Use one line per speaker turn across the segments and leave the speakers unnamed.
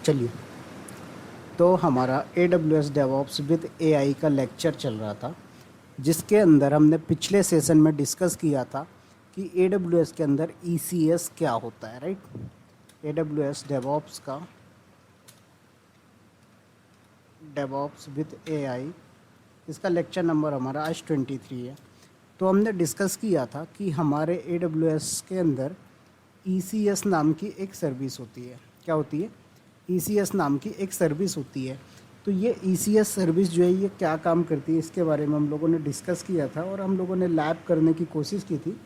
चलिए, तो हमारा AWS डेवऑप्स विद AI का लेक्चर चल रहा था, जिसके अंदर हमने पिछले सेशन में डिस्कस किया था कि AWS के अंदर ECS क्या होता है, राइट। AWS डेवऑप्स का डेवऑप्स विद AI, इसका लेक्चर नंबर हमारा आज 23 है। तो हमने डिस्कस किया था कि हमारे AWS के अंदर ECS नाम की एक सर्विस होती है। क्या होती है? ECS नाम की एक सर्विस होती है। तो ये ECS सर्विस जो है ये क्या काम करती है, इसके बारे में हम लोगों ने डिस्कस किया था और हम लोगों ने लैब करने की कोशिश की थी,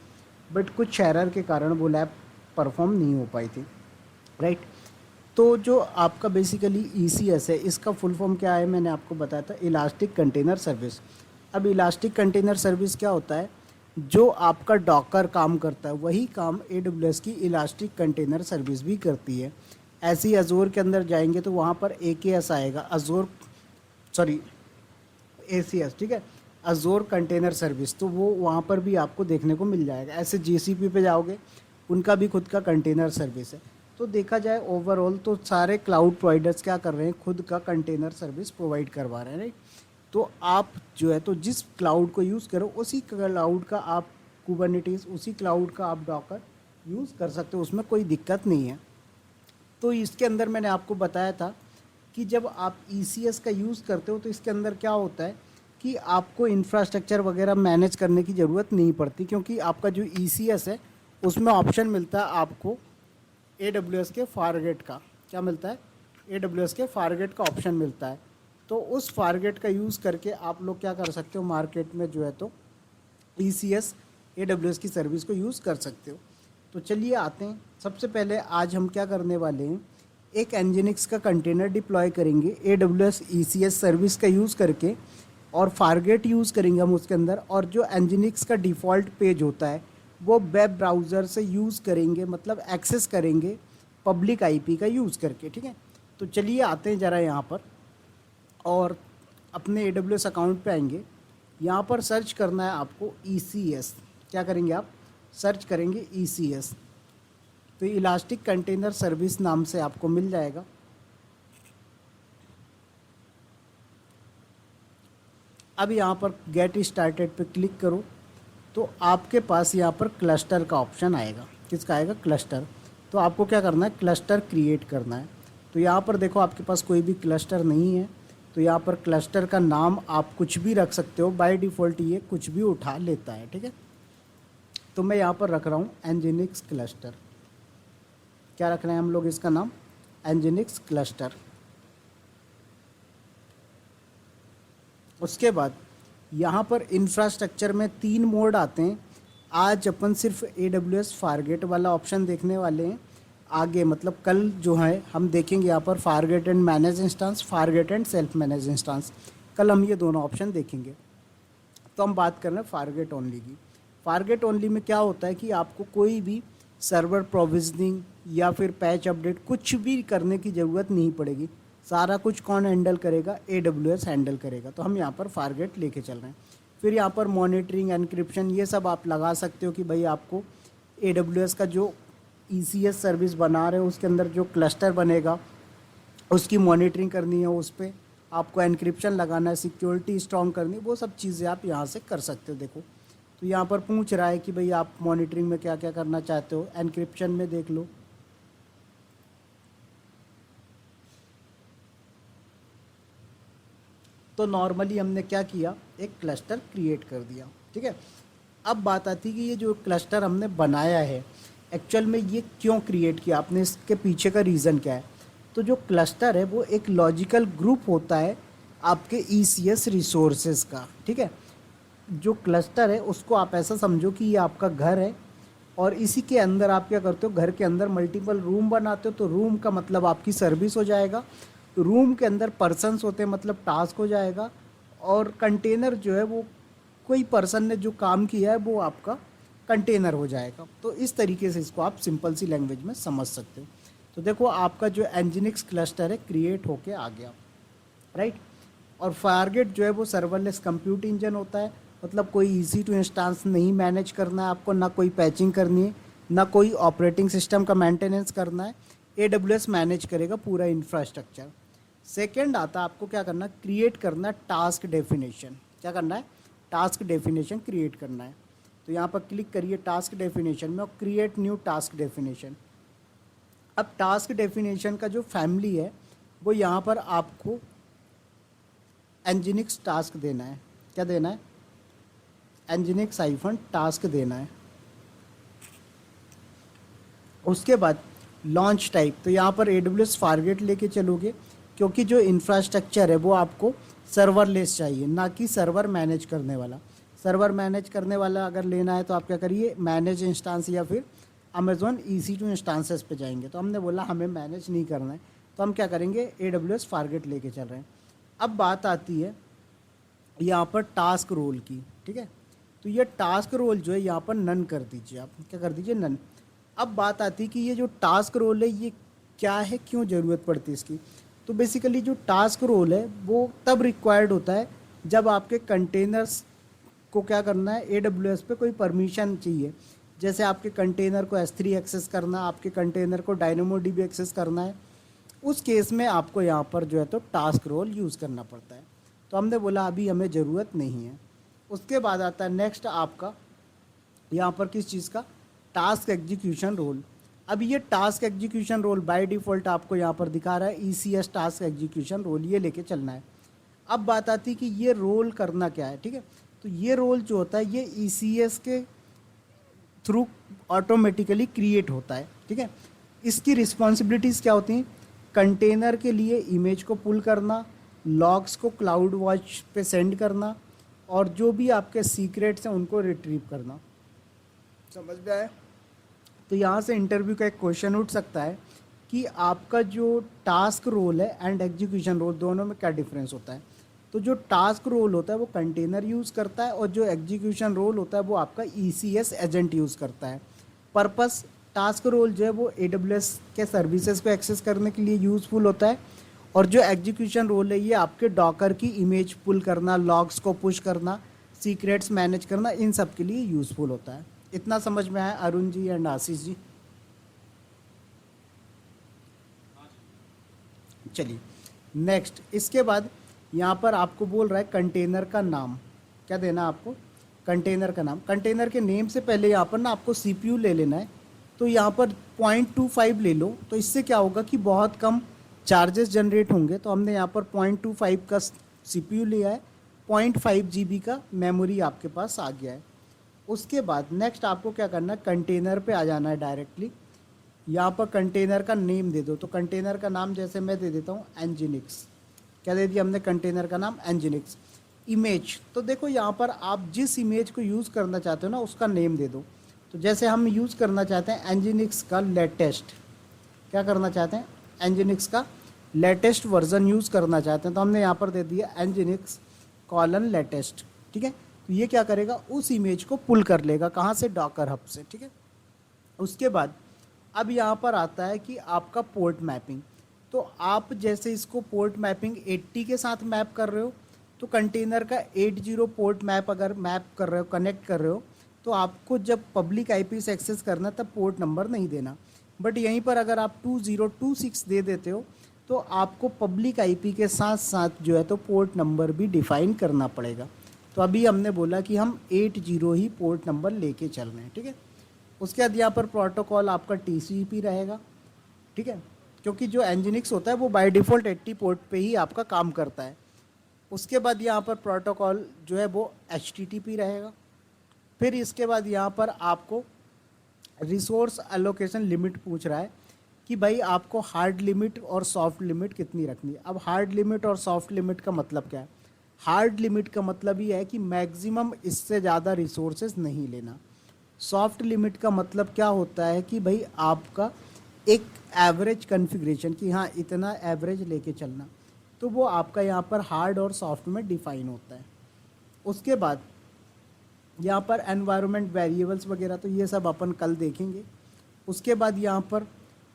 बट कुछ एरर के कारण वो लैब परफॉर्म नहीं हो पाई थी, राइट। तो जो आपका बेसिकली ECS है, इसका फुल फॉर्म क्या है मैंने आपको बताया था, इलास्टिक कंटेनर सर्विस। अब इलास्टिक कंटेनर सर्विस क्या होता है? जो आपका डॉकर काम करता है वही काम AWS की इलास्टिक कंटेनर सर्विस भी करती है। ऐसे ही अजोर के अंदर जाएंगे तो वहाँ पर AKS आएगा, अजोर सॉरी ACS, ठीक है, अजोर कंटेनर सर्विस, तो वो वहाँ पर भी आपको देखने को मिल जाएगा। ऐसे GCP पे जाओगे, उनका भी खुद का कंटेनर सर्विस है। तो देखा जाए ओवरऑल तो सारे क्लाउड प्रोवाइडर्स क्या कर रहे हैं, खुद का कंटेनर सर्विस प्रोवाइड करवा रहे हैं, राइट। तो आप जो है तो जिस क्लाउड को यूज़ करो उसी क्लाउड का आप कुबरनेटिस, उसी क्लाउड का आप डॉकर यूज़ कर सकते हो, उसमें कोई दिक्कत नहीं है। तो इसके अंदर मैंने आपको बताया था कि जब आप ECS का यूज़ करते हो तो इसके अंदर क्या होता है कि आपको इंफ्रास्ट्रक्चर वगैरह मैनेज करने की ज़रूरत नहीं पड़ती, क्योंकि आपका जो ECS है उसमें ऑप्शन मिलता है आपको AWS के फारगेट का। क्या मिलता है? AWS के फारगेट का ऑप्शन मिलता है। तो उस फारगेट का यूज़ करके आप लोग क्या कर सकते हो, मार्केट में जो है तो ECS AWS की सर्विस को यूज़ कर सकते हो। तो चलिए आते हैं, सबसे पहले आज हम क्या करने वाले हैं, एक Nginx का कंटेनर डिप्लॉय करेंगे AWS ECS सर्विस का यूज़ करके, और फारगेट यूज़ करेंगे हम उसके अंदर। और जो Nginx का डिफ़ॉल्ट पेज होता है वो वेब ब्राउज़र से यूज़ करेंगे, मतलब एक्सेस करेंगे पब्लिक IP का यूज़ करके, ठीक है। तो चलिए आते हैं ज़रा यहाँ पर और अपने AWS अकाउंट पे आएंगे। यहाँ पर सर्च करना है आपको ECS। क्या करेंगे आप? सर्च करेंगे ECS, तो इलास्टिक कंटेनर सर्विस नाम से आपको मिल जाएगा। अब यहाँ पर गेट स्टार्टेड पे क्लिक करो तो आपके पास यहाँ पर क्लस्टर का ऑप्शन आएगा। किसका आएगा? क्लस्टर। तो आपको क्या करना है, क्लस्टर क्रिएट करना है। तो यहाँ पर देखो आपके पास कोई भी क्लस्टर नहीं है, तो यहाँ पर क्लस्टर का नाम आप कुछ भी रख सकते हो, बाय डिफ़ॉल्ट ये कुछ भी उठा लेता है, ठीक है। तो मैं यहाँ पर रख रहा हूँ Nginx क्लस्टर। क्या रख रहे हैं हम लोग इसका नाम? Nginx cluster. उसके बाद यहाँ पर इंफ्रास्ट्रक्चर में 3 मोड आते हैं। आज अपन सिर्फ AWS फारगेट वाला ऑप्शन देखने वाले हैं। आगे मतलब कल जो है हम देखेंगे यहाँ पर forget and manage instance, forget and self manage instance. कल हम ये दोनों ऑप्शन देखेंगे। तो हम बात कर रहे हैं फारगेट ओनली की। फारगेट ओनली में क्या होता है कि आपको कोई भी सर्वर प्रोविजनिंग या फिर पैच अपडेट कुछ भी करने की ज़रूरत नहीं पड़ेगी। सारा कुछ कौन हैंडल करेगा? AWS हैंडल करेगा। तो हम यहाँ पर फारगेट लेके चल रहे हैं। फिर यहाँ पर मॉनिटरिंग, एनक्रिप्शन, ये सब आप लगा सकते हो कि भाई आपको AWS का जो ECS सर्विस बना रहे हो उसके अंदर जो क्लस्टर बनेगा उसकी मॉनिटरिंग करनी है, उस पर आपको एनक्रिप्शन लगाना है, सिक्योरिटी स्ट्रॉन्ग करनी है, वो सब चीज़ें आप यहाँ से कर सकते हो। देखो तो यहाँ पर पूछ रहा है कि भाई आप मॉनिटरिंग में क्या क्या करना चाहते हो, एनक्रिप्शन में देख लो। तो नॉर्मली हमने क्या किया, एक क्लस्टर क्रिएट कर दिया, ठीक है। अब बात आती है कि ये जो क्लस्टर हमने बनाया है एक्चुअल में ये क्यों क्रिएट किया आपने, इसके पीछे का रीज़न क्या है। तो जो क्लस्टर है वो एक लॉजिकल ग्रुप होता है आपके ECS रिसोर्सेज का, ठीक है। जो क्लस्टर है उसको आप ऐसा समझो कि ये आपका घर है और इसी के अंदर आप क्या करते हो, घर के अंदर मल्टीपल रूम बनाते हो। तो रूम का मतलब आपकी सर्विस हो जाएगा, रूम के अंदर पर्सन्स होते हैं मतलब टास्क हो जाएगा, और कंटेनर जो है वो कोई पर्सन ने जो काम किया है वो आपका कंटेनर हो जाएगा। तो इस तरीके से इसको आप सिंपल सी लैंग्वेज में समझ सकते हो। तो देखो आपका जो Nginx क्लस्टर है क्रिएट होके आ गया, राइट। और फारगेट जो है वो सर्वरलेस कंप्यूट इंजन होता है, मतलब कोई EC2 इंस्टांस नहीं मैनेज करना है आपको, ना कोई पैचिंग करनी है, ना कोई ऑपरेटिंग सिस्टम का मेंटेनेंस करना है। AWS मैनेज करेगा पूरा इंफ्रास्ट्रक्चर। सेकंड आता है आपको क्या करना, क्रिएट करना टास्क डेफिनेशन। क्या करना है, टास्क डेफिनेशन क्रिएट करना है। तो यहाँ पर क्लिक करिए टास्क डेफिनेशन में और क्रिएट न्यू टास्क डेफिनेशन। अब टास्क डेफिनेशन का जो फैमिली है वो यहाँ पर आपको एंजिनिक्स टास्क देना है। क्या देना है, एंजिनिक्स हाइफन टास्क देना है। उसके बाद लॉन्च टाइप, तो यहाँ पर AWS फारगेट लेके चलोगे, क्योंकि जो इंफ्रास्ट्रक्चर है वो आपको सर्वरलेस चाहिए, ना कि सर्वर मैनेज करने वाला। सर्वर मैनेज करने वाला अगर लेना है तो आप क्या करिए, मैनेज इंस्टांस या फिर अमेजोन EC2 इंस्टांसेस पे जाएंगे। तो हमने बोला हमें मैनेज नहीं करना है, तो हम क्या करेंगे, AWS फारगेट लेके चल रहे हैं। अब बात आती है यहाँ पर टास्क रोल की, ठीक है। तो ये टास्क रोल जो है यहाँ पर नन कर दीजिए, आप क्या कर दीजिए, नन। अब बात आती है कि ये जो टास्क रोल है ये क्या है, क्यों ज़रूरत पड़ती है इसकी। तो बेसिकली जो टास्क रोल है वो तब रिक्वायर्ड होता है जब आपके कंटेनर्स को क्या करना है, AWS पे कोई परमिशन चाहिए। जैसे आपके कंटेनर को S3 एक्सेस करना, आपके कंटेनर को DynamoDB एक्सेस करना है, उस केस में आपको यहाँ पर जो है तो टास्क रोल यूज़ करना पड़ता है। तो हमने बोला अभी हमें ज़रूरत नहीं है। उसके बाद आता है नेक्स्ट आपका यहाँ पर किस चीज़ का, टास्क एग्जीक्यूशन रोल। अब ये task execution role by default आपको यहाँ पर दिखा रहा है ECS टास्क एग्जीक्यूशन रोल, ये लेके चलना है। अब बात आती है कि ये रोल करना क्या है, ठीक है। तो ये रोल जो होता है ये ECS के थ्रू ऑटोमेटिकली क्रिएट होता है, ठीक है। इसकी रिस्पॉन्सिबिलिटीज़ क्या होती हैं, कंटेनर के लिए इमेज को पुल करना, लॉग्स को क्लाउड वॉच पे सेंड करना, और जो भी आपके सीक्रेट्स हैं उनको रिट्रीव करना। समझ में आया। तो यहाँ से इंटरव्यू का एक क्वेश्चन उठ सकता है कि आपका जो टास्क रोल है एंड एग्जीक्यूशन रोल दोनों में क्या डिफरेंस होता है। तो जो टास्क रोल होता है वो कंटेनर यूज़ करता है, और जो एग्जीक्यूशन रोल होता है वो आपका ECS एजेंट यूज़ करता है। पर्पस, टास्क रोल जो है वो AWS के सर्विसेज को एक्सेस करने के लिए यूज़फुल होता है, और जो एग्जीक्यूशन रोल है ये आपके डॉकर की इमेज पुल करना, लॉग्स को पुश करना, सीक्रेट्स मैनेज करना, इन सब के लिए यूज़फुल होता है। इतना समझ में आया अरुण जी एंड आशीष जी। चलिए नेक्स्ट, इसके बाद यहाँ पर आपको बोल रहा है कंटेनर का नाम। क्या देना आपको, कंटेनर का नाम। कंटेनर के नेम से पहले यहाँ पर ना आपको CPU ले लेना है। तो यहाँ पर 0.25 ले लो, तो इससे क्या होगा कि बहुत कम चार्जेस जनरेट होंगे। तो हमने यहाँ पर 0.25 का CPU लिया है, 0.5 GB का मेमोरी आपके पास आ गया है। उसके बाद नेक्स्ट आपको क्या करना है, कंटेनर पे आ जाना है डायरेक्टली। यहाँ पर कंटेनर का नेम दे दो। तो कंटेनर का नाम जैसे मैं दे देता हूँ एंजिनिक्स। क्या दे दिया हमने, कंटेनर का नाम एंजिनिक्स। इमेज, तो देखो यहाँ पर आप जिस इमेज को यूज़ करना चाहते हो ना उसका नेम दे दो। तो जैसे हम यूज़ करना चाहते हैं एंजिनिक्स का लेटेस्ट, क्या करना चाहते हैं, एंजिनिक्स का लेटेस्ट वर्जन यूज़ करना चाहते हैं, तो हमने यहाँ पर दे दिया एंजिनिक्स कॉलन लेटेस्ट, ठीक है। तो ये क्या करेगा, उस इमेज को पुल कर लेगा, कहाँ से, डॉकर हब से, ठीक है। उसके बाद अब यहाँ पर आता है कि आपका पोर्ट मैपिंग। तो आप जैसे इसको पोर्ट मैपिंग 80 के साथ मैप कर रहे हो, तो कंटेनर का 80 पोर्ट मैप अगर मैप कर रहे हो, कनेक्ट कर रहे हो, तो आपको जब पब्लिक IP से एक्सेस करना तब पोर्ट नंबर नहीं देना। बट यहीं पर अगर आप 2026 दे देते हो तो आपको पब्लिक IP के साथ साथ जो है तो पोर्ट नंबर भी डिफाइन करना पड़ेगा। तो अभी हमने बोला कि हम 80 ही पोर्ट नंबर लेके चल रहे हैं, ठीक है। उसके बाद यहाँ पर प्रोटोकॉल आपका TCP रहेगा, ठीक है, क्योंकि जो एंजिनिक्स होता है वो बाय डिफ़ॉल्ट 80 पोर्ट पे ही आपका काम करता है। उसके बाद यहाँ पर प्रोटोकॉल जो है वो HTTP रहेगा। फिर इसके बाद यहाँ पर आपको रिसोर्स एलोकेशन लिमिट पूछ रहा है कि भाई आपको हार्ड लिमिट और सॉफ्ट लिमिट कितनी रखनी है। अब हार्ड लिमिट और सॉफ्ट लिमिट का मतलब क्या है, हार्ड लिमिट का मतलब ये है कि मैक्सिमम इससे ज़्यादा रिसोर्सेज नहीं लेना। सॉफ्ट लिमिट का मतलब क्या होता है कि भाई आपका एक एवरेज कॉन्फ़िगरेशन कि हाँ इतना एवरेज लेके चलना, तो वो आपका यहाँ पर हार्ड और सॉफ्ट में डिफ़ाइन होता है। उसके बाद यहाँ पर एनवायरनमेंट वेरिएबल्स वगैरह, तो ये सब अपन कल देखेंगे। उसके बाद यहाँ पर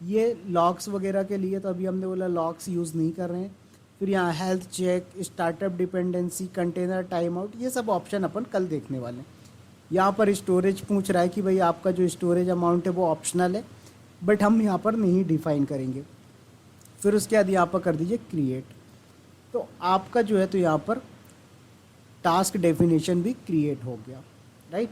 ये लॉग्स वगैरह के लिए तो अभी हमने बोला लॉग्स यूज़ नहीं कर रहे हैं। फिर यहाँ health check, startup dependency, container time out, ये सब ऑप्शन अपन कल देखने वाले हैं। यहाँ पर स्टोरेज पूछ रहा है कि भाई आपका जो स्टोरेज अमाउंट है वो ऑप्शनल है, बट हम यहाँ पर नहीं डिफाइन करेंगे। फिर उसके बाद यहाँ पर कर दीजिए क्रिएट। तो आपका जो है तो यहाँ पर टास्क डेफिनेशन भी क्रिएट हो गया, राइट।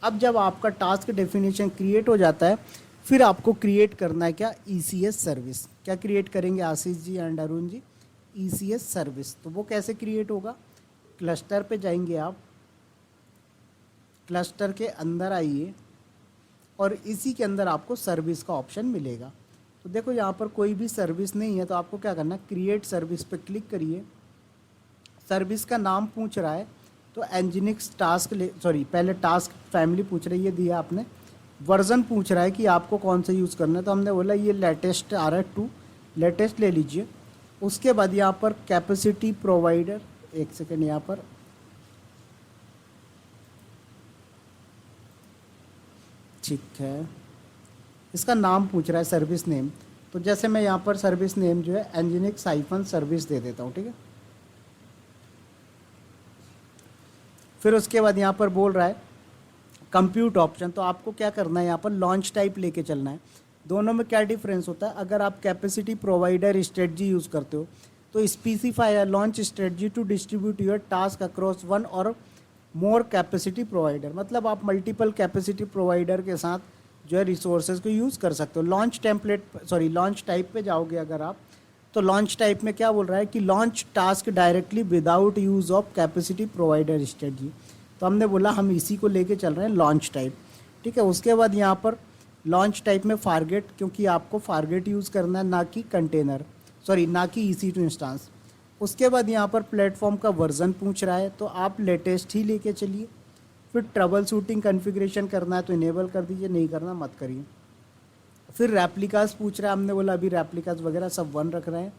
अब जब आपका टास्क डेफिनेशन क्रिएट हो जाता है, फिर आपको क्रिएट करना है क्या, ईसीएस सर्विस। क्या क्रिएट करेंगे Ashish ji and Arun ji, ECS service. तो वो कैसे क्रिएट होगा, क्लस्टर पे जाएंगे आप, क्लस्टर के अंदर आइए और इसी के अंदर आपको सर्विस का ऑप्शन मिलेगा। तो देखो यहाँ पर कोई भी सर्विस नहीं है, तो आपको क्या करना है, क्रिएट सर्विस पे क्लिक करिए। सर्विस का नाम पूछ रहा है तो एनजिनिक्स टास्क पहले टास्क फैमिली पूछ रही है, दिया आपने। वर्जन पूछ रहा है कि आपको कौन सा यूज़ करना है, तो हमने बोला ये लेटेस्ट आ रहा है 2, लेटेस्ट ले लीजिए। उसके बाद यहाँ पर कैपेसिटी प्रोवाइडर, एक सेकेंड यहाँ पर, ठीक है, इसका नाम पूछ रहा है सर्विस नेम। तो जैसे मैं यहाँ पर सर्विस नेम जो है एनजिनिक्स हाइफन सर्विस दे देता हूँ, ठीक है। फिर उसके बाद यहाँ पर बोल रहा है कंप्यूट ऑप्शन, तो आपको क्या करना है, यहाँ पर लॉन्च टाइप लेके चलना है। दोनों में क्या डिफरेंस होता है, अगर आप कैपेसिटी प्रोवाइडर स्ट्रेटजी यूज़ करते हो तो specify launch strategy to distribute your task across one or more capacity provider, मतलब आप मल्टीपल कैपेसिटी प्रोवाइडर के साथ जो है रिसोर्सेज को यूज़ कर सकते हो। लॉन्च टाइप पे जाओगे अगर आप, तो लॉन्च टाइप में क्या बोल रहा है कि launch task directly without use of capacity provider strategy. तो हमने बोला हम इसी को लेके चल रहे हैं लॉन्च टाइप, ठीक है। उसके बाद यहाँ पर लॉन्च टाइप में फारगेट, क्योंकि आपको फारगेट यूज़ करना है, ना कि कंटेनर, ना कि EC2 इंस्टांस। उसके बाद यहाँ पर प्लेटफॉर्म का वर्जन पूछ रहा है, तो आप लेटेस्ट ही लेके चलिए। फिर ट्रबल शूटिंग कन्फिग्रेशन करना है तो इनेबल कर दीजिए, नहीं करना मत करिए। फिर रेप्लिकास पूछ रहा है, हमने बोला अभी रेप्लिकास वगैरह सब 1 रख रहे हैं।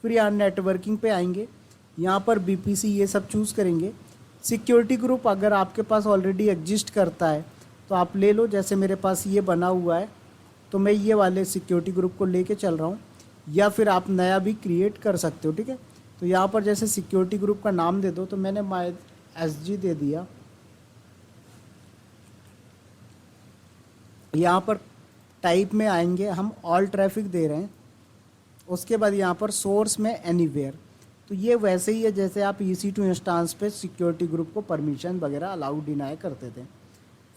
फिर यहाँ नेटवर्किंग पे आएंगे, यहाँ पर BPC ये सब चूज़ करेंगे। सिक्योरिटी ग्रुप अगर आपके पास ऑलरेडी एग्जिस्ट करता है तो आप ले लो, जैसे मेरे पास ये बना हुआ है तो मैं ये वाले सिक्योरिटी ग्रुप को लेके चल रहा हूँ, या फिर आप नया भी क्रिएट कर सकते हो, ठीक है। तो यहाँ पर जैसे सिक्योरिटी ग्रुप का नाम दे दो, तो मैंने MySG दे दिया। यहाँ पर टाइप में आएंगे, हम ऑल ट्रैफिक दे रहे हैं। उसके बाद यहाँ पर सोर्स में एनीवेयर, तो ये वैसे ही है जैसे आप EC2 इंस्टांस पे सिक्योरिटी ग्रुप को परमिशन वगैरह अलाउ डिनाई करते थे।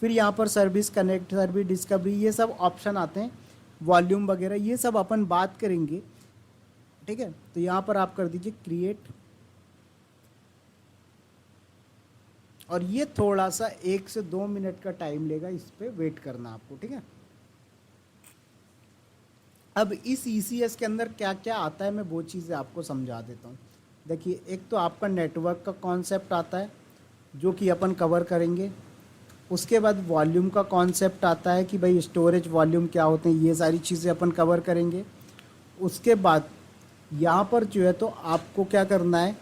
फिर यहाँ पर सर्विस कनेक्ट, सर्विस डिस्कवरी, ये सब ऑप्शन आते हैं, वॉल्यूम वगैरह ये सब अपन बात करेंगे, ठीक है। तो यहाँ पर आप कर दीजिए क्रिएट, और ये थोड़ा सा 1 से 2 मिनट का टाइम लेगा, इस पर वेट करना आपको, ठीक है। अब इस ECS के अंदर क्या क्या आता है मैं वो चीज़ें आपको समझा देता हूँ। देखिए, एक तो आपका नेटवर्क का कॉन्सेप्ट आता है जो कि अपन कवर करेंगे। उसके बाद वॉल्यूम का कॉन्सेप्ट आता है कि भाई स्टोरेज वॉल्यूम क्या होते हैं, ये सारी चीज़ें अपन कवर करेंगे। उसके बाद यहाँ पर जो है तो आपको क्या करना है,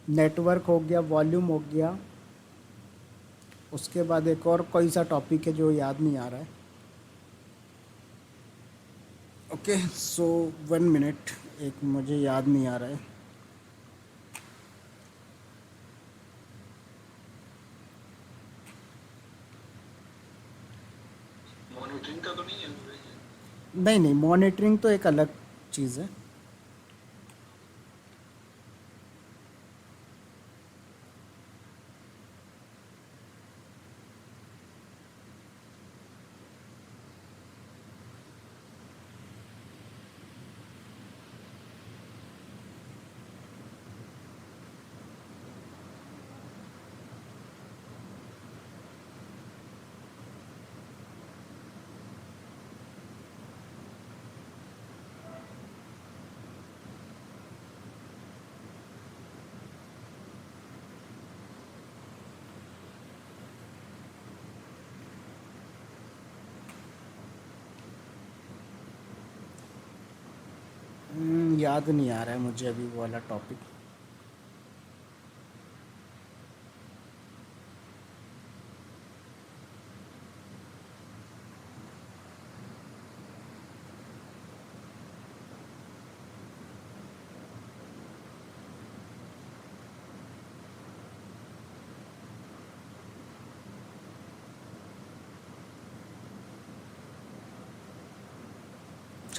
नेटवर्क हो गया, वॉल्यूम हो गया। उसके बाद एक और कोई सा टॉपिक है जो याद नहीं आ रहा है। ओके, सो 1 मिनट, एक मुझे याद नहीं आ रहा है।
मॉनिटरिंग का तो नहीं है?
नहीं नहीं, मॉनिटरिंग तो एक अलग चीज़ है। याद नहीं आ रहा है मुझे अभी वो वाला टॉपिक।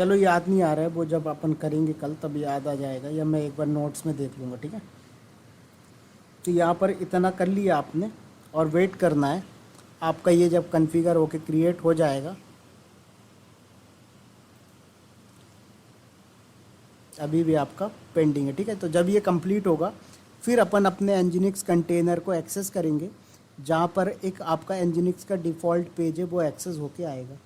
चलो याद नहीं आ रहा है, वो जब अपन करेंगे कल तब याद आ जाएगा, या मैं एक बार नोट्स में देख लूँगा, ठीक है। तो यहाँ पर इतना कर लिया आपने और वेट करना है आपका ये जब कॉन्फ़िगर होके क्रिएट हो जाएगा। अभी भी आपका पेंडिंग है, ठीक है। तो जब ये कंप्लीट होगा फिर अपन अपने एनजीनिक्स कंटेनर को एक्सेस करेंगे, जहाँ पर एक आपका एनजीनिक्स का डिफ़ॉल्ट पेज है वो एक्सेस होके आएगा।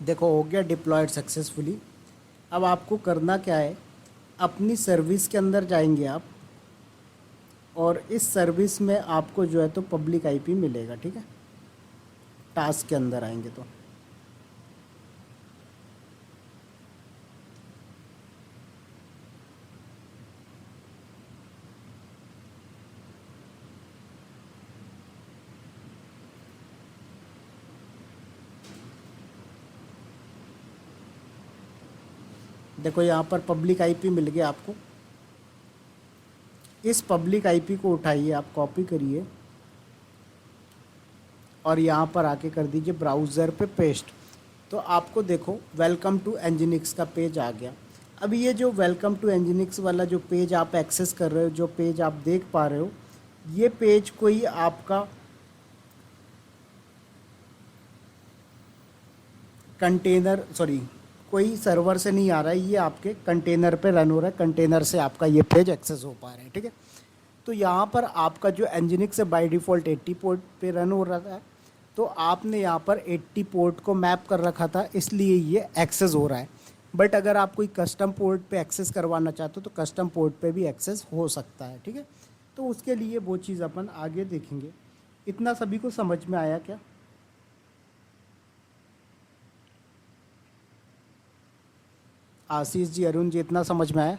देखो हो गया डिप्लॉयड सक्सेसफुली। अब आपको करना क्या है, अपनी सर्विस के अंदर जाएंगे आप, और इस सर्विस में आपको जो है तो पब्लिक आईपी मिलेगा, ठीक है। टास्क के अंदर आएंगे तो देखो यहाँ पर पब्लिक आईपी मिल गया आपको। इस पब्लिक आईपी को उठाइए, आप कॉपी करिए और यहाँ पर आके कर दीजिए ब्राउज़र पे पेस्ट। तो आपको देखो वेलकम टू एनजीनिक्स का पेज आ गया। अब ये जो वेलकम टू एनजीनिक्स वाला जो पेज आप एक्सेस कर रहे हो, जो पेज आप देख पा रहे हो, ये पेज कोई आपका कंटेनर कोई सर्वर से नहीं आ रहा है, ये आपके कंटेनर पे रन हो रहा है, कंटेनर से आपका ये पेज एक्सेस हो पा रहा है, ठीक है। तो यहाँ पर आपका जो एनजीनिक्स है बाय डिफ़ॉल्ट 80 पोर्ट पे रन हो रहा है, तो आपने यहाँ पर 80 पोर्ट को मैप कर रखा था, इसलिए ये एक्सेस हो रहा है। बट अगर आप कोई कस्टम पोर्ट पे एक्सेस करवाना चाहते हो तो कस्टम पोर्ट पे भी एक्सेस हो सकता है, ठीक है। तो उसके लिए वो चीज़ अपन आगे देखेंगे। इतना सभी को समझ में आया क्या? आशीष जी, अरुण जी, इतना समझ में आया?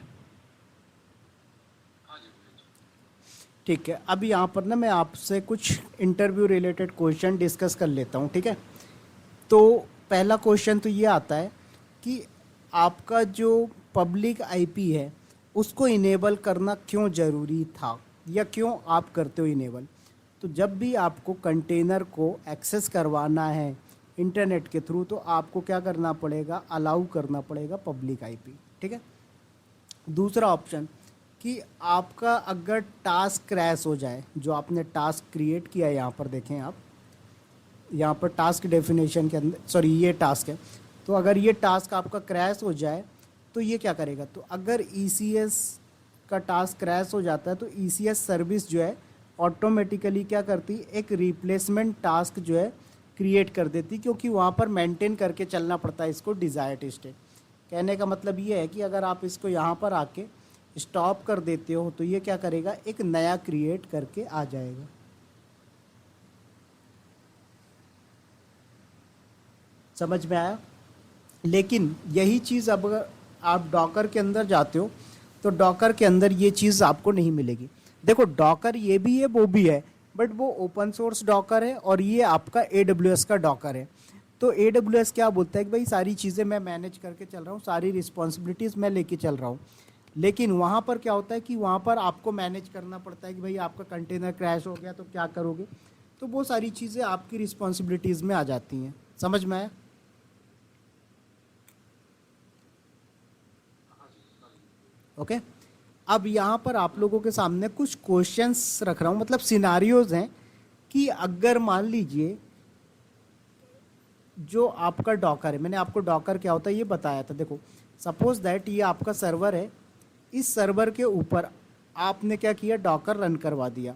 हाँ जी भैया जी।
ठीक है। अब यहाँ पर ना मैं आपसे कुछ इंटरव्यू रिलेटेड क्वेश्चन डिस्कस कर लेता हूँ, ठीक है। तो पहला क्वेश्चन तो ये आता है कि आपका जो पब्लिक आईपी है उसको इनेबल करना क्यों ज़रूरी था, या क्यों आप करते हो इनेबल। तो जब भी आपको कंटेनर को एक्सेस करवाना है इंटरनेट के थ्रू, तो आपको क्या करना पड़ेगा, अलाउ करना पड़ेगा पब्लिक आईपी, ठीक है। दूसरा ऑप्शन कि आपका अगर टास्क क्रैश हो जाए, जो आपने टास्क क्रिएट किया है, यहाँ पर देखें आप, यहाँ पर टास्क डेफिनेशन के अंदर ये टास्क है, तो अगर ये टास्क आपका क्रैश हो जाए तो ये क्या करेगा। तो अगर ईसीएस का टास्क क्रैश हो जाता है तो ईसीएस सर्विस जो है ऑटोमेटिकली क्या करती, एक रिप्लेसमेंट टास्क जो है क्रिएट कर देती, क्योंकि वहाँ पर मेंटेन करके चलना पड़ता है इसको डिज़ायर्ड स्टेट। कहने का मतलब ये है कि अगर आप इसको यहाँ पर आके स्टॉप कर देते हो तो ये क्या करेगा, एक नया क्रिएट करके आ जाएगा। समझ में आया? लेकिन यही चीज़ अब अगर आप डॉकर के अंदर जाते हो तो डॉकर के अंदर ये चीज़ आपको नहीं मिलेगी। देखो डॉकर ये भी है वो भी है, बट वो ओपन सोर्स डॉकर है और ये आपका AWS का डॉकर है। तो AWS क्या बोलता है कि भाई सारी चीज़ें मैं मैनेज करके चल रहा हूँ, सारी रिस्पॉन्सिबिलिटीज़ मैं लेके चल रहा हूँ। लेकिन वहाँ पर क्या होता है कि वहाँ पर आपको मैनेज करना पड़ता है कि भाई आपका कंटेनर क्रैश हो गया तो क्या करोगे। तो वो सारी चीज़ें आपकी रिस्पॉन्सिबिलिटीज़ में आ जाती हैं। समझ में आया?
हाँ जी हाँ जी।
ओके। अब यहाँ पर आप लोगों के सामने कुछ क्वेश्चंस रख रहा हूँ, मतलब सिनारियोज हैं कि अगर मान लीजिए जो आपका डॉकर है, मैंने आपको डॉकर क्या होता है ये बताया था। देखो सपोज दैट ये आपका सर्वर है, इस सर्वर के ऊपर आपने क्या किया, डॉकर रन करवा दिया,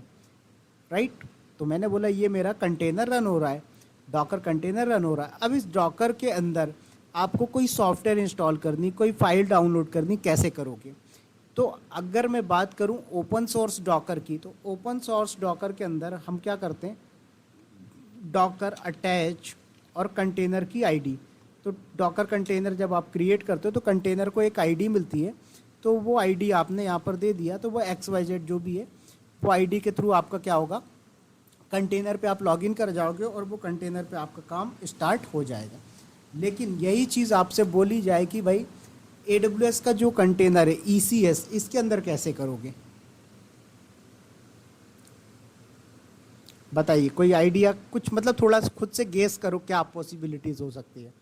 राइट। तो मैंने बोला ये मेरा कंटेनर रन हो रहा है, डॉकर कंटेनर रन हो रहा है। अब इस डॉकर के अंदर आपको कोई सॉफ्टवेयर इंस्टॉल करनी, कोई फाइल डाउनलोड करनी, कैसे करोगे? तो अगर मैं बात करूं ओपन सोर्स डॉकर की, तो ओपन सोर्स डॉकर के अंदर हम क्या करते हैं, डॉकर अटैच और कंटेनर की आईडी। तो डॉकर कंटेनर जब आप क्रिएट करते हो तो कंटेनर को एक आईडी मिलती है, तो वो आईडी आपने यहाँ पर दे दिया, तो वो XYZ जो भी है वो आईडी के थ्रू आपका क्या होगा, कंटेनर पे आप लॉगिन कर जाओगे और वो कंटेनर पे आपका काम स्टार्ट हो जाएगा। लेकिन यही चीज़ आपसे बोली जाए कि भाई AWS का जो कंटेनर है ECS, इसके अंदर कैसे करोगे? बताइए, कोई आइडिया, कुछ मतलब थोड़ा खुद से गेस करो क्या पॉसिबिलिटीज हो सकती है।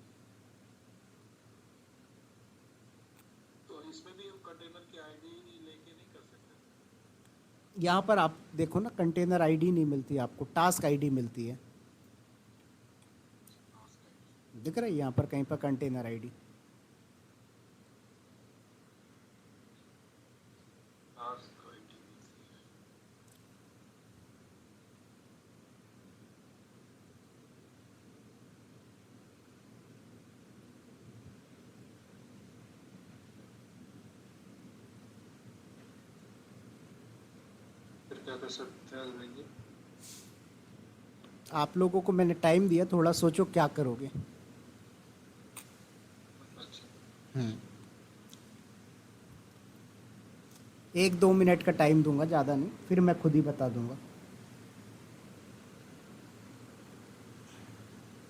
तो इसमें भी कंटेनर की आईडी लेके नहीं कर सकते?
यहाँ पर आप देखो ना, कंटेनर आईडी नहीं मिलती आपको, टास्क आईडी मिलती है। दिख रहा है यहाँ पर कहीं पर कंटेनर आईडी?
टास्क आईडी फिर क्या कर सकते हैं भैया?
आप लोगों को मैंने टाइम दिया, थोड़ा सोचो क्या करोगे।
अच्छा,
1-2 मिनट का टाइम दूंगा, ज़्यादा नहीं, फिर मैं खुद ही बता दूंगा।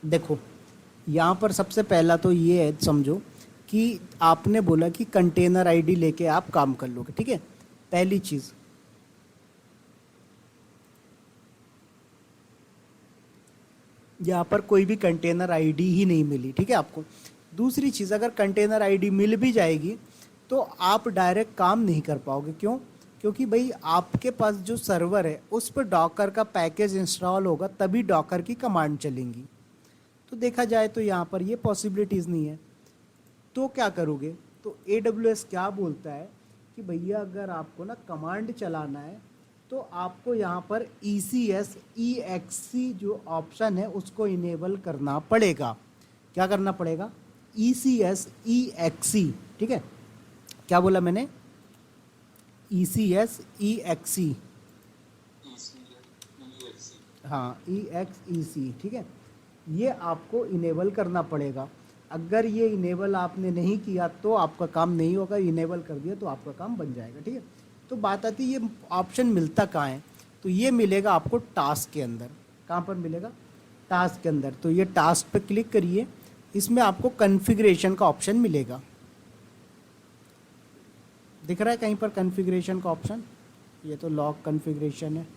देखो यहाँ पर सबसे पहला तो ये है, समझो कि आपने बोला कि कंटेनर आईडी लेके आप काम कर लोगे, ठीक है। पहली चीज़, यहाँ पर कोई भी कंटेनर आईडी ही नहीं मिली, ठीक है आपको। दूसरी चीज़, अगर कंटेनर आईडी मिल भी जाएगी तो आप डायरेक्ट काम नहीं कर पाओगे। क्यों? क्योंकि भाई आपके पास जो सर्वर है उस पर डॉकर का पैकेज इंस्टॉल होगा, तभी डॉकर की कमांड चलेंगी। तो देखा जाए तो यहाँ पर ये पॉसिबिलिटीज़ नहीं है। तो क्या करोगे? तो AWS क्या बोलता है कि भैया अगर आपको ना कमांड चलाना है तो आपको यहाँ पर ECS EXE जो ऑप्शन है उसको इनेबल करना पड़ेगा। क्या करना पड़ेगा? ECS EXE, ठीक है। क्या बोला मैंने? ECS EXE,
EXE,
हाँ EXEC, ठीक है। ये आपको इनेबल करना पड़ेगा। अगर ये इनेबल आपने नहीं किया तो आपका काम नहीं होगा, इनेबल कर दिया तो आपका काम बन जाएगा, ठीक है। तो बात आती है ये ऑप्शन मिलता कहाँ है? तो ये मिलेगा आपको टास्क के अंदर। कहाँ पर मिलेगा? टास्क के अंदर। तो ये टास्क पे क्लिक करिए, इसमें आपको कॉन्फ़िगरेशन का ऑप्शन मिलेगा। दिख रहा है कहीं पर कॉन्फ़िगरेशन का ऑप्शन? ये तो लॉग कॉन्फ़िगरेशन है।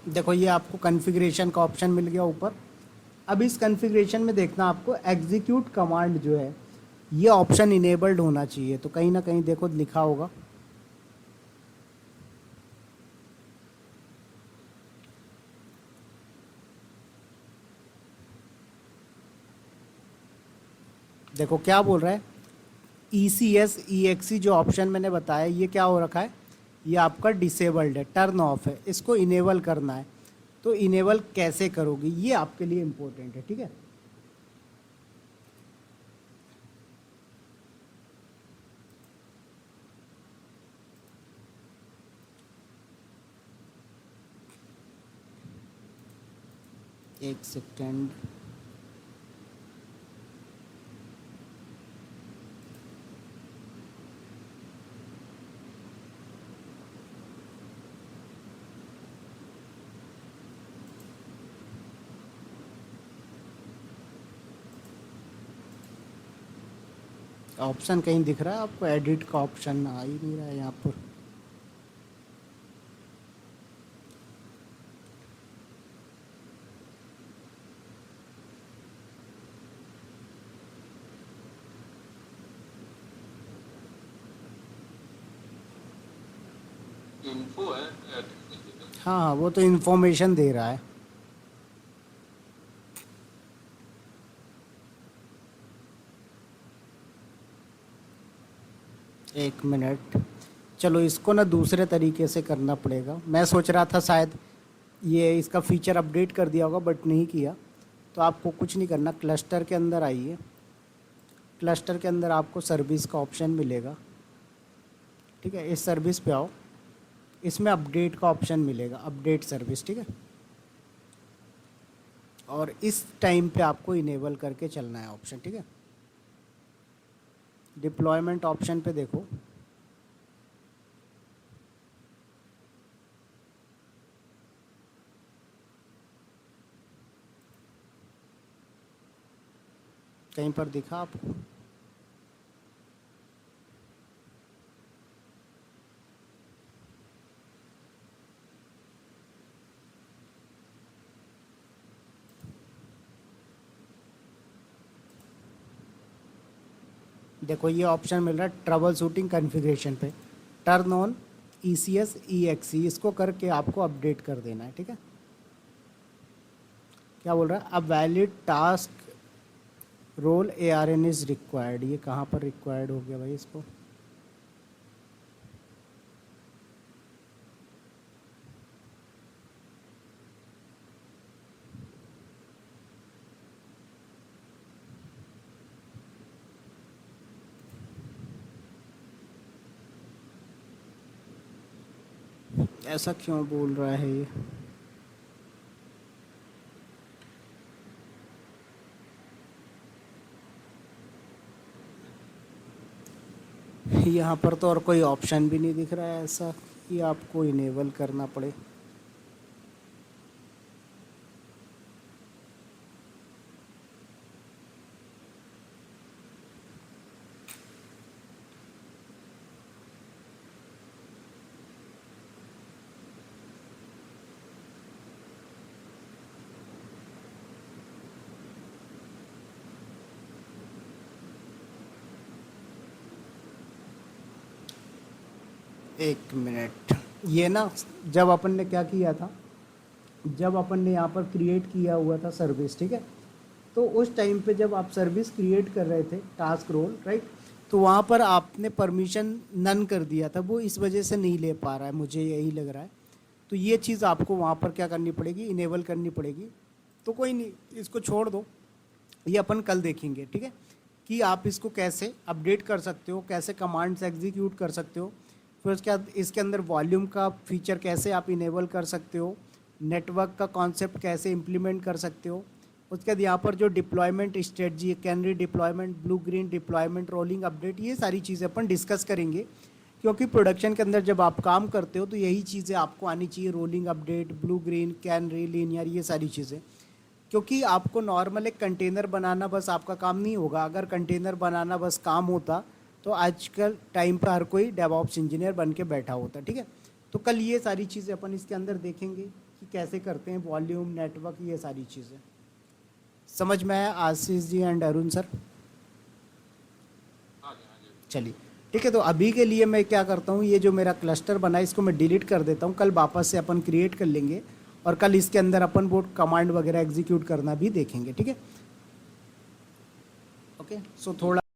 देखो ये आपको कॉन्फ़िगरेशन का ऑप्शन मिल गया ऊपर। अब इस कॉन्फ़िगरेशन में देखना आपको एग्जीक्यूट कमांड जो है ये ऑप्शन इनेबल्ड होना चाहिए। तो कहीं ना कहीं देखो लिखा होगा, देखो क्या बोल रहा है, ECS EXE जो ऑप्शन मैंने बताया ये क्या हो रखा है, ये आपका डिसेबल्ड है, टर्न ऑफ है, इसको इनेबल करना है। तो इनेबल कैसे करोगे ये आपके लिए इम्पोर्टेंट है, ठीक है। एक सेकेंड, ऑप्शन कहीं दिख रहा है आपको? एडिट का ऑप्शन आ ही नहीं रहा है यहाँ पर।
इन्फो है टेक्निकल।
हाँ हाँ, वो तो इन्फॉर्मेशन दे रहा है। एक मिनट, चलो इसको ना दूसरे तरीके से करना पड़ेगा। मैं सोच रहा था शायद ये इसका फीचर अपडेट कर दिया होगा, बट नहीं किया। तो आपको कुछ नहीं करना, क्लस्टर के अंदर आइए। क्लस्टर के अंदर आपको सर्विस का ऑप्शन मिलेगा, ठीक है। इस सर्विस पे आओ, इसमें अपडेट का ऑप्शन मिलेगा, अपडेट सर्विस, ठीक है। और इस टाइम पे आपको इनेबल करके चलना है ऑप्शन, ठीक है। डिप्लॉयमेंट ऑप्शन पे देखो, कहीं पर दिखा आपको? देखो ये ऑप्शन मिल रहा है ट्रबल शूटिंग कन्फिग्रेशन पे, टर्न ऑन ECS EXE, इसको करके आपको अपडेट कर देना है, ठीक है। क्या बोल रहा है? अब valid task role ARN is required. ये कहाँ पर रिक्वायर्ड हो गया भाई इसको? ऐसा क्यों बोल रहा है ये? यहाँ पर तो और कोई ऑप्शन भी नहीं दिख रहा है ऐसा कि आपको इनेबल करना पड़े। एक मिनट, ये ना जब अपन ने क्या किया था, जब अपन ने यहाँ पर क्रिएट किया हुआ था सर्विस, ठीक है। तो उस टाइम पे जब आप सर्विस क्रिएट कर रहे थे टास्क रोल, राइट, तो वहाँ पर आपने परमिशन नन कर दिया था, वो इस वजह से नहीं ले पा रहा है, मुझे यही लग रहा है। तो ये चीज़ आपको वहाँ पर क्या करनी पड़ेगी, इनेबल करनी पड़ेगी। तो कोई नहीं, इसको छोड़ दो, ये अपन कल देखेंगे, ठीक है, कि आप इसको कैसे अपडेट कर सकते हो, कैसे कमांड्स एग्जीक्यूट कर सकते हो। फिर उसके बाद इसके अंदर वॉल्यूम का फीचर कैसे आप इनेबल कर सकते हो, नेटवर्क का कॉन्सेप्ट कैसे इम्प्लीमेंट कर सकते हो। उसके बाद यहाँ पर जो deployment strategy, canary deployment, blue green deployment, rolling update, ये सारी चीज़ें अपन डिस्कस करेंगे। क्योंकि प्रोडक्शन के अंदर जब आप काम करते हो तो यही चीज़ें आपको आनी चाहिए, rolling update, blue green, canary, linear, ये सारी चीज़ें। क्योंकि आपको नॉर्मल एक कंटेनर बनाना बस आपका काम नहीं होगा। अगर कंटेनर बनाना बस काम होता तो आजकल टाइम पर हर कोई डेवऑप्स इंजीनियर बन के बैठा होता, ठीक है। तो कल ये सारी चीज़ें अपन इसके अंदर देखेंगे कि कैसे करते हैं, वॉल्यूम, नेटवर्क, ये सारी चीज़ें। समझ में आया आशीष जी एंड अरुण सर? चलिए ठीक है, तो अभी के लिए मैं क्या करता हूँ, ये जो मेरा क्लस्टर बना है इसको मैं डिलीट कर देता हूँ। कल वापस से अपन क्रिएट कर लेंगे और कल इसके अंदर अपन वो कमांड वगैरह एग्जीक्यूट करना भी देखेंगे, ठीक है। ओके, सो थोड़ा